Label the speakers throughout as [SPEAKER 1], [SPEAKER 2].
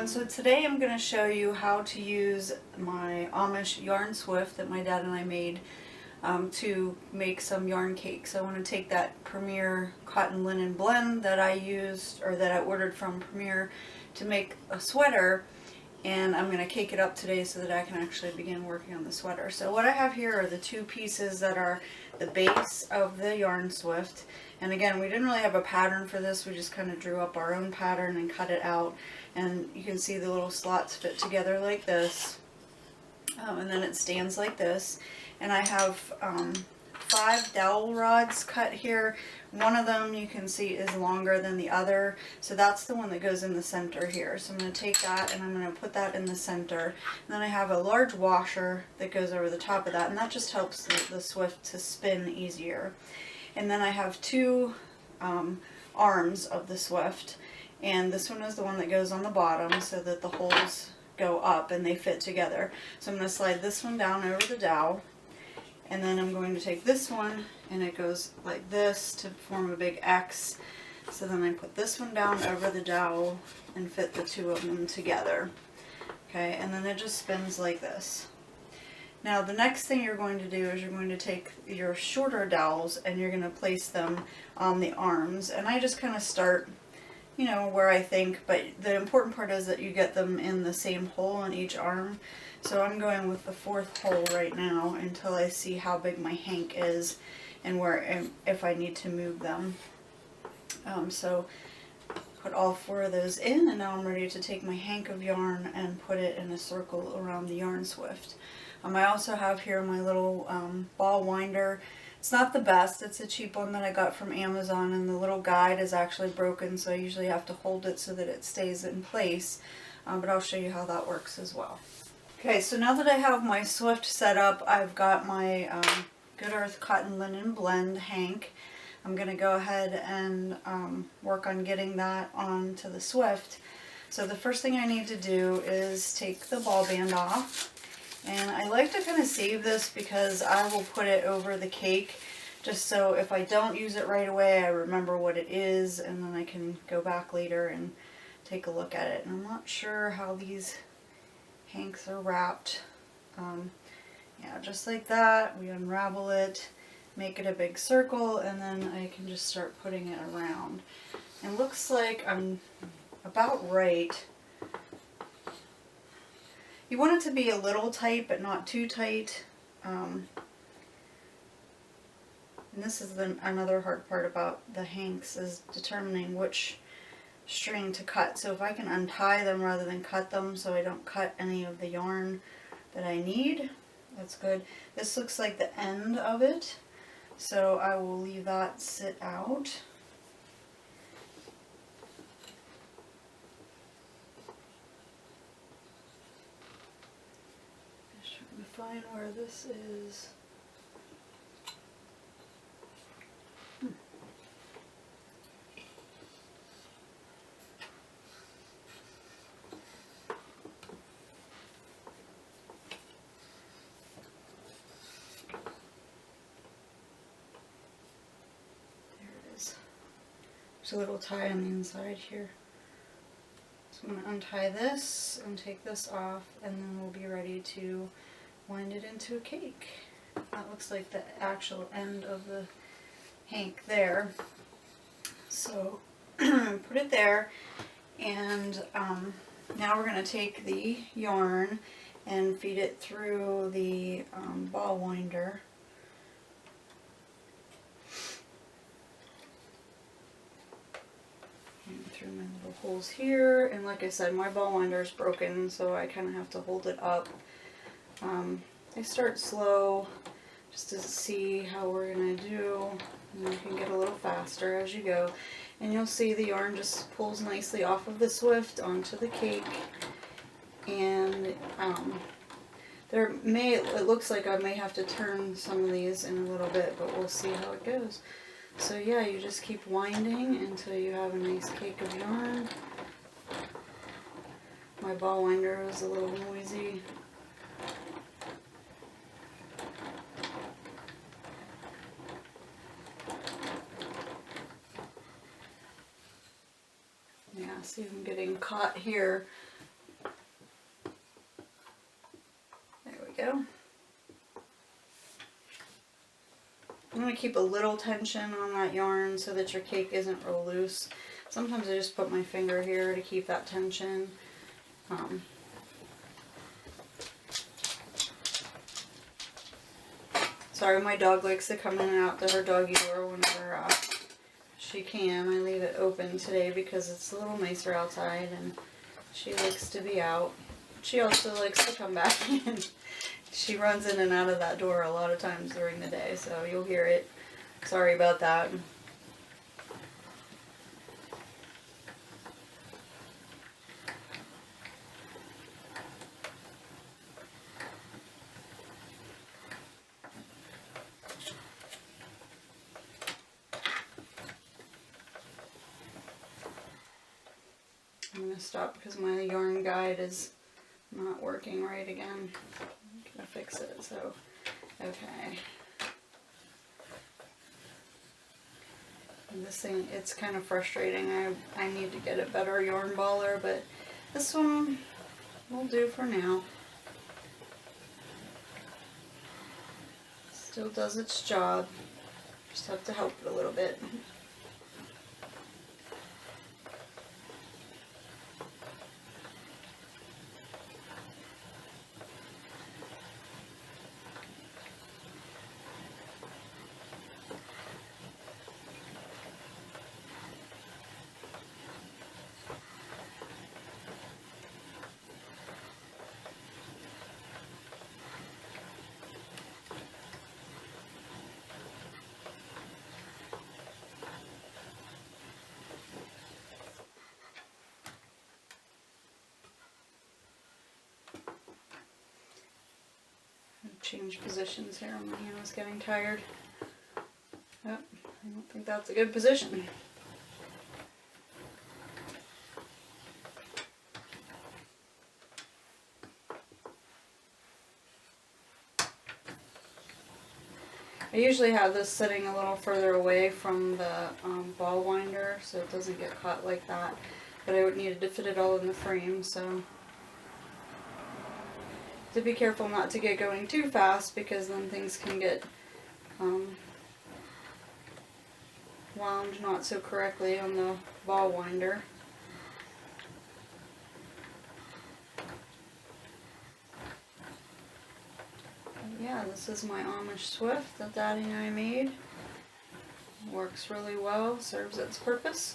[SPEAKER 1] everyone. So today I'm going to show you how to use my Amish yarn swift that my dad and I made to make some yarn cakes. I want to take that Premier cotton linen blend that I used, or that I ordered from Premier, to make a sweater, and I'm going to cake it up today so that I can actually begin working on the sweater. So what I have here are the two pieces that are the base of the yarn swift. And again, we didn't really have a pattern for this, we just kind of drew up our own pattern and cut it out. And you can see the little slots fit together like this. And then it stands like this. And I have 5 dowel rods cut here. One of them you can see is longer than the other, so that's the one that goes in the center here. So I'm going to take that and I'm going to put that in the center. And then I have a large washer that goes over the top of that, and that just helps the swift to spin easier. And then I have 2 arms of the swift, and this one is the one that goes on the bottom so that the holes go up and they fit together. So I'm going to slide this one down over the dowel, and then I'm going to take this one and it goes like this to form a big X. So then I put this one down over the dowel and fit the 2 of them together. Okay, and then it just spins like this. Now the next thing you're going to do is you're going to take your shorter dowels and you're going to place them on the arms. And I just kind of start, you know, where I think, but the important part is that you get them in the same hole on each arm. So I'm going with the 4th hole right now until I see how big my hank is and where, if I need to move them. So put all 4 of those in, and now I'm ready to take my hank of yarn and put it in a circle around the yarn swift. I also have here my little ball winder. It's not the best, it's a cheap one that I got from Amazon, and the little guide is actually broken, so I usually have to hold it so that it stays in place, but I'll show you how that works as well. Okay, so now that I have my swift set up, I've got my Good Earth Cotton Linen Blend hank. I'm going to go ahead and work on getting that onto the swift. So the first thing I need to do is take the ball band off. And I like to kind of save this because I will put it over the cake, just so if I don't use it right away, I remember what it is, and then I can go back later and take a look at it. And I'm not sure how these hanks are wrapped. Yeah, just like that. We unravel it, make it a big circle, and then I can just start putting it around. And looks like I'm about right. You want it to be a little tight, but not too tight. And this is another hard part about the hanks, is determining which string to cut. So if I can untie them rather than cut them, so I don't cut any of the yarn that I need, that's good. This looks like the end of it, so I will leave that sit out. Find where this is. There it is. There's a little tie on the inside here. So I'm going to untie this and take this off, and then we'll be ready to wind it into a cake. That looks like the actual end of the hank there. So put it there, and now we're going to take the yarn and feed it through the ball winder. And through my little holes here, and like I said, my ball winder is broken, so I kind of have to hold it up. I start slow just to see how we're going to do, and you can get a little faster as you go. And you'll see the yarn just pulls nicely off of the swift onto the cake. And it looks like I may have to turn some of these in a little bit, but we'll see how it goes. So yeah, you just keep winding until you have a nice cake of yarn. My ball winder was a little noisy. Yeah, see, I'm getting caught here go. I'm going to keep a little tension on that yarn so that your cake isn't real loose. Sometimes I just put my finger here to keep that tension. Sorry, my dog likes to come in and out to her doggy door whenever she can. I leave it open today because it's a little nicer outside and she likes to be out. She also likes to come back in. She runs in and out of that door a lot of times during the day, so you'll hear it. Sorry about that. I'm going to stop because my yarn guide is not working right again. I'm going to fix it, so, okay. And this thing, it's kind of frustrating. I need to get a better yarn baller, but this one will do for now. Still does its job. Just have to help it a little bit. Change positions here. My hand was getting tired. Oh, I don't think that's a good position. I usually have this sitting a little further away from the ball winder so it doesn't get caught like that, but I would needed to fit it all in the frame, so to be careful not to get going too fast because then things can get wound not so correctly on the ball winder. Yeah, this is my Amish Swift that Daddy and I made. Works really well, serves its purpose.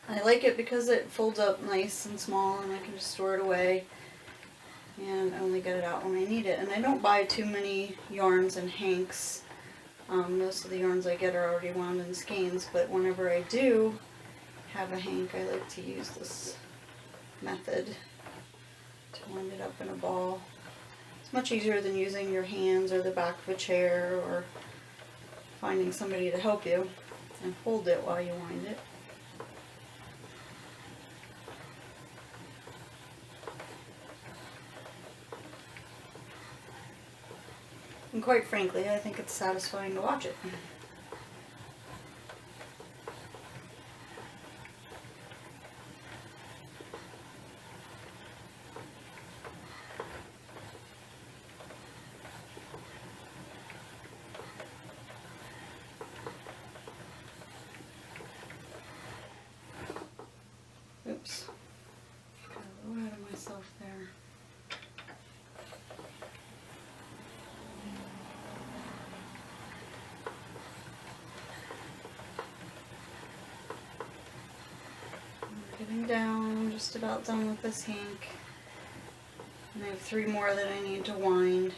[SPEAKER 1] I like it because it folds up nice and small and I can just store it away and only get it out when I need it. And I don't buy too many yarns and hanks. Most of the yarns I get are already wound in skeins, but whenever I do have a hank, I like to use this method to wind it up in a ball. It's much easier than using your hands or the back of a chair or finding somebody to help you and hold it while you wind it. And quite frankly, I think it's satisfying to watch it. Oops. Got a little ahead of myself there. Getting down, just about done with this hank. And I have 3 more that I need to wind.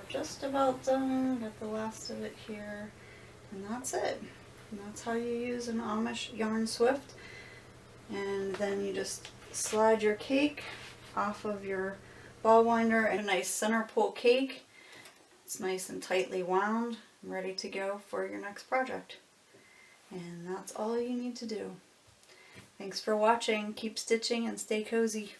[SPEAKER 1] Just about done, got the last of it here, and that's it. And that's how you use an Amish yarn swift. And then you just slide your cake off of your ball winder and a nice center pull cake. It's nice and tightly wound, ready to go for your next project. And that's all you need to do. Thanks for watching. Keep stitching and stay cozy.